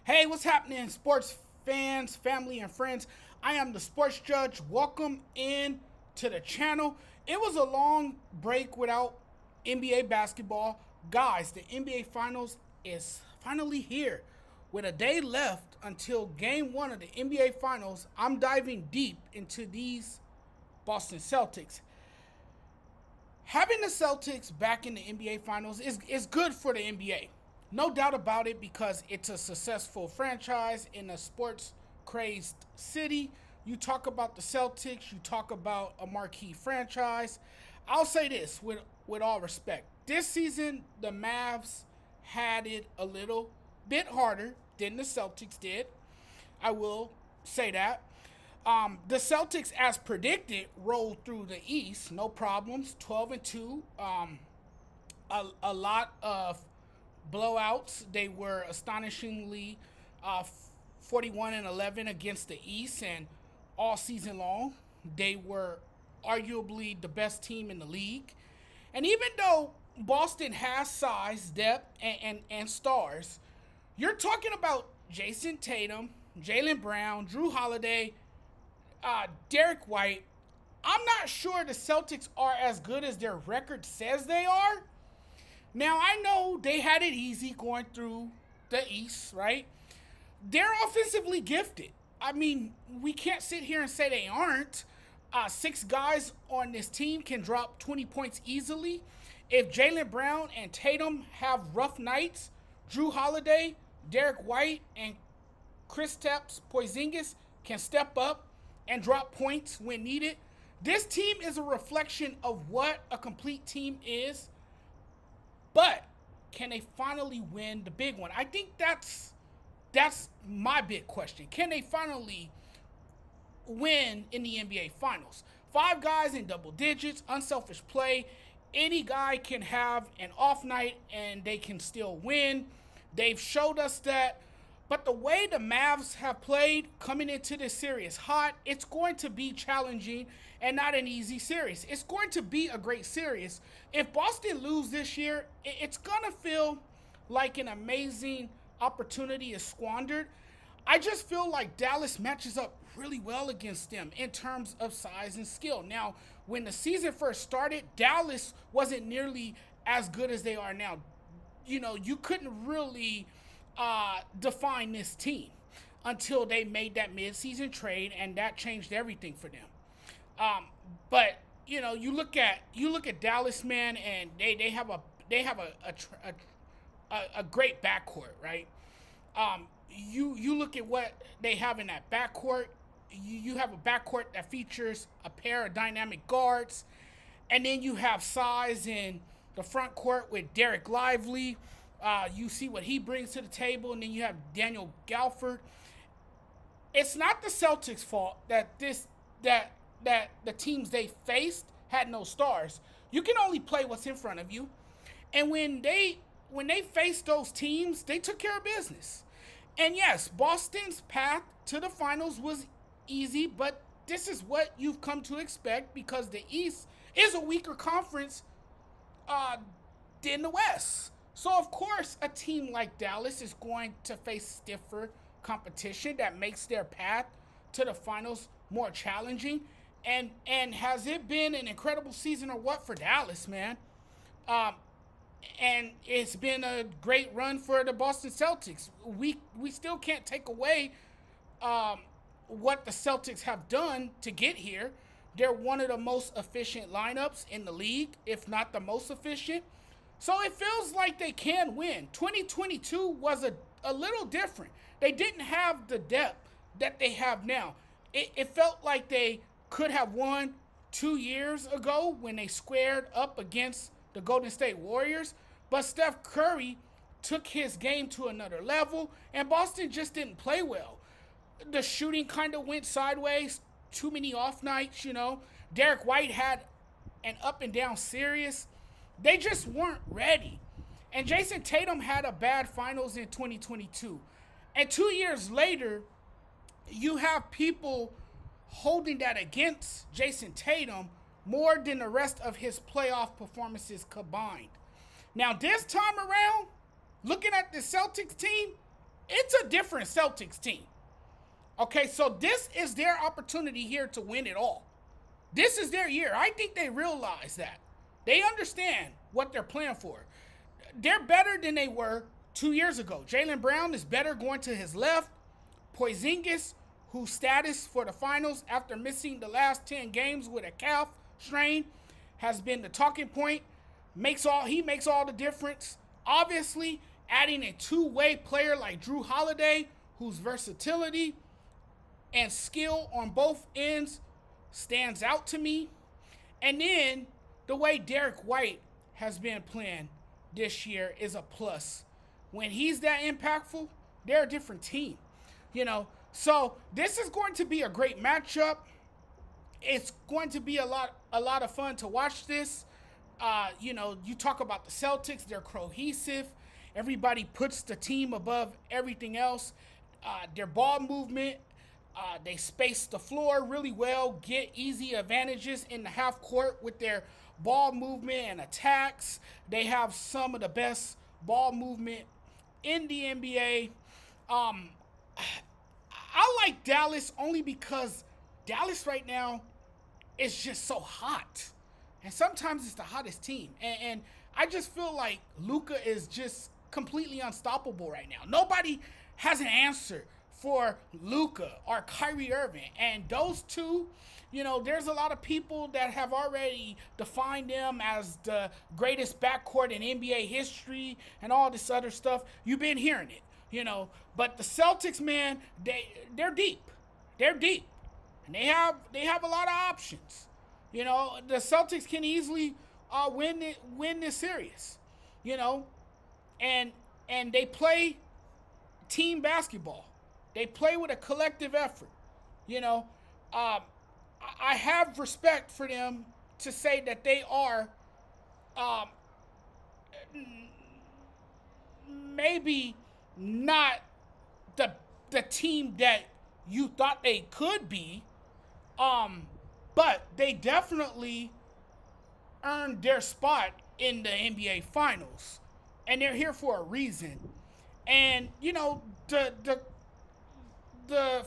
Hey, what's happening, sports fans, family, and friends? I am the Sports Judge. Welcome in to the channel. It was a long break without NBA basketball. Guys, the NBA Finals is finally here. With a day left until Game 1 of the NBA Finals, I'm diving deep into these Boston Celtics. Having the Celtics back in the NBA Finals is good for the NBA. No doubt about it, because it's a successful franchise in a sports-crazed city. You talk about the Celtics, you talk about a marquee franchise. I'll say this with all respect. This season, the Mavs had it a little bit harder than the Celtics did. I will say that. The Celtics, as predicted, rolled through the East, no problems, 12-2. A lot of blowouts. They were astonishingly 41-11 against the East, and all season long they were arguably the best team in the league. And even though Boston has size, depth, and stars, you're talking about Jason Tatum, Jaylen Brown, Jrue Holiday, Derek White. I'm not sure the Celtics are as good as their record says they are. Now, I know they had it easy going through the East, right? They're offensively gifted. I mean, we can't sit here and say they aren't. 6 guys on this team can drop 20 points easily. If Jaylen Brown and Tatum have rough nights, Jrue Holiday, Derek White, and Kristaps Porzingis can step up and drop points when needed. This team is a reflection of what a complete team is. But can they finally win the big one? I think that's my big question. Can they finally win in the NBA Finals? 5 guys in double digits, unselfish play. Any guy can have an off night and they can still win. They've showed us that. But the way the Mavs have played coming into this series hot, it's going to be challenging and not an easy series. It's going to be a great series. If Boston loses this year, it's going to feel like an amazing opportunity is squandered. I just feel like Dallas matches up really well against them in terms of size and skill. Now, when the season first started, Dallas wasn't nearly as good as they are now. You know, you couldn't really define this team until they made that midseason trade, and that changed everything for them. But you know, you look at Dallas, man, and they have a great backcourt, right? You look at what they have in that backcourt. You have a backcourt that features a pair of dynamic guards, and then you have size in the front court with Derek Lively. You see what he brings to the table, and then you have Daniel Gafford. It's not the Celtics' fault that the teams they faced had no stars. You can only play what's in front of you. And when they faced those teams, they took care of business. And yes, Boston's path to the finals was easy, but this is what you've come to expect, because the East is a weaker conference than the West. So, of course, a team like Dallas is going to face stiffer competition that makes their path to the finals more challenging. And has it been an incredible season or what for Dallas, man? And it's been a great run for the Boston Celtics. We still can't take away what the Celtics have done to get here. They're one of the most efficient lineups in the league, if not the most efficient. So it feels like they can win. 2022 was a little different. They didn't have the depth that they have now. It felt like they could have won 2 years ago when they squared up against the Golden State Warriors. But Steph Curry took his game to another level, and Boston just didn't play well. The shooting kind of went sideways, too many off nights, you know. Derek White had an up and down series. They just weren't ready. And Jason Tatum had a bad finals in 2022. And 2 years later, you have people holding that against Jason Tatum more than the rest of his playoff performances combined. Now, this time around, looking at the Celtics team, it's a different Celtics team. Okay, so this is their opportunity here to win it all. This is their year. I think they realize that. They understand what they're playing for. They're better than they were 2 years ago. Jaylen Brown is better going to his left. Porzingis, whose status for the finals after missing the last 10 games with a calf strain has been the talking point. He makes all the difference. Obviously, adding a two-way player like Drew Holiday, whose versatility and skill on both ends stands out to me. And then the way Derek White has been playing this year is a plus. When he's that impactful, they're a different team. So this is going to be a great matchup. It's going to be a lot of fun to watch this. You talk about the Celtics, they're cohesive. Everybody puts the team above everything else. Their ball movement, they space the floor really well, get easy advantages in the half court with their ball movement and attacks. They have some of the best ball movement in the NBA. I like Dallas only because Dallas right now is just so hot. And sometimes it's the hottest team. And I just feel like Luka is just completely unstoppable right now. Nobody has an answer for Luka or Kyrie Irving. And those two, there's a lot of people that have already defined them as the greatest backcourt in NBA history and all this other stuff. You've been hearing it, But the Celtics, man, they're deep. They're deep. And they have a lot of options. The Celtics can easily win this series. And they play team basketball. They play with a collective effort. I have respect for them to say that they are maybe not the team that you thought they could be, but they definitely earned their spot in the NBA Finals, and they're here for a reason. And the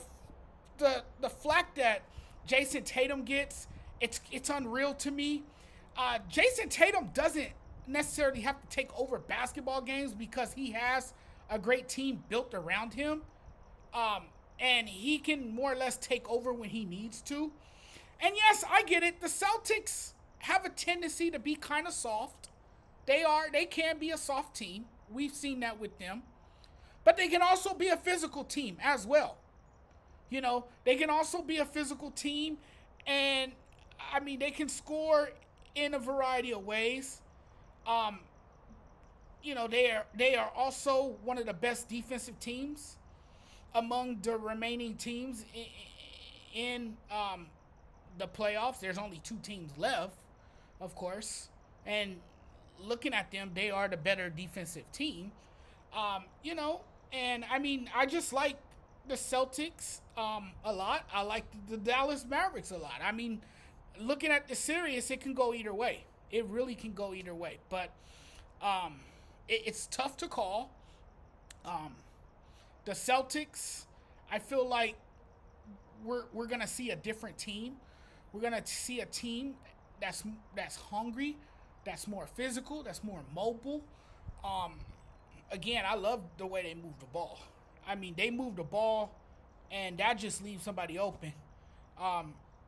flack that Jason Tatum gets, it's unreal to me. Jason Tatum doesn't necessarily have to take over basketball games because he has a great team built around him. And he can more or less take over when he needs to. And yes, I get it. The Celtics have a tendency to be kind of soft. They can be a soft team. We've seen that with them. But they can also be a physical team as well. They can also be a physical team. And, they can score in a variety of ways. They are also one of the best defensive teams among the remaining teams in the playoffs. There's only 2 teams left, of course. And looking at them, they are the better defensive team. And I just like the Celtics a lot. I like the Dallas Mavericks a lot. Looking at the series, it can go either way. It really can go either way. But it's tough to call. The Celtics, I feel like we're gonna see a different team. We're gonna see a team that's hungry, that's more physical, that's more mobile. Again, I love the way they move the ball. They move the ball, and that just leaves somebody open.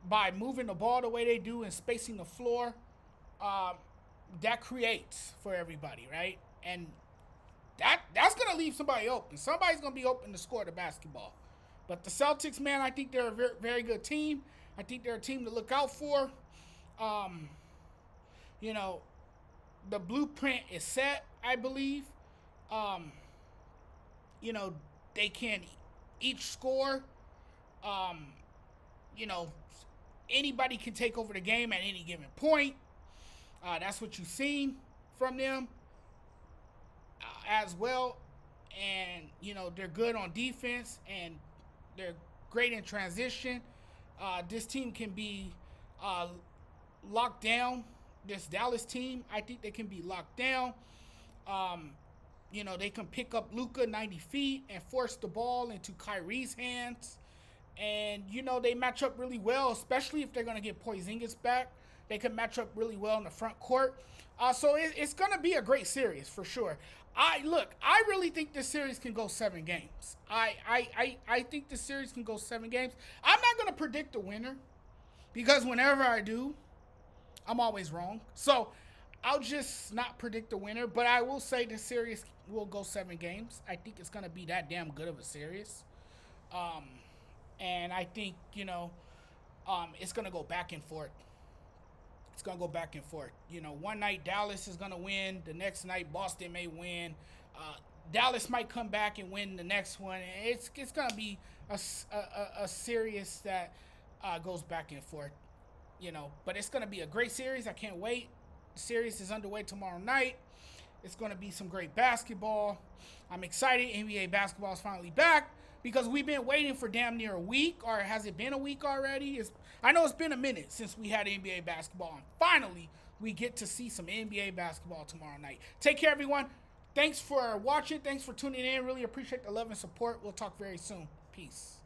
By moving the ball the way they do and spacing the floor, that creates for everybody, right? And that's going to leave somebody open. Somebody's going to be open to score the basketball. But the Celtics, man, I think they're a very, very good team. I think they're a team to look out for. The blueprint is set, I believe. They can each score. Anybody can take over the game at any given point. That's what you've seen from them as well. And, they're good on defense, and they're great in transition. This team can be locked down. This Dallas team, I think they can be locked down. You know, they can pick up Luka 90 feet and force the ball into Kyrie's hands. And, you know, they match up really well, especially if they're going to get Porzingis back. They can match up really well in the front court. So it's going to be a great series for sure. I really think this series can go 7 games. I think this series can go 7 games. I'm not going to predict the winner because whenever I do, I'm always wrong. So I'll just not predict the winner, but I will say the series will go 7 games. I think it's going to be that damn good of a series. And I think, you know, it's going to go back and forth. It's going to go back and forth. You know, one night Dallas is going to win. The next night Boston may win. Dallas might come back and win the next one. It's going to be a series that goes back and forth. You know, but it's going to be a great series. I can't wait. The series is underway tomorrow night. It's going to be some great basketball. I'm excited. NBA basketball is finally back because we've been waiting for damn near a week. Or has it been a week already? I know it's been a minute since we had NBA basketball. And finally, we get to see some NBA basketball tomorrow night. Take care, everyone. Thanks for watching. Thanks for tuning in. Really appreciate the love and support. We'll talk very soon. Peace.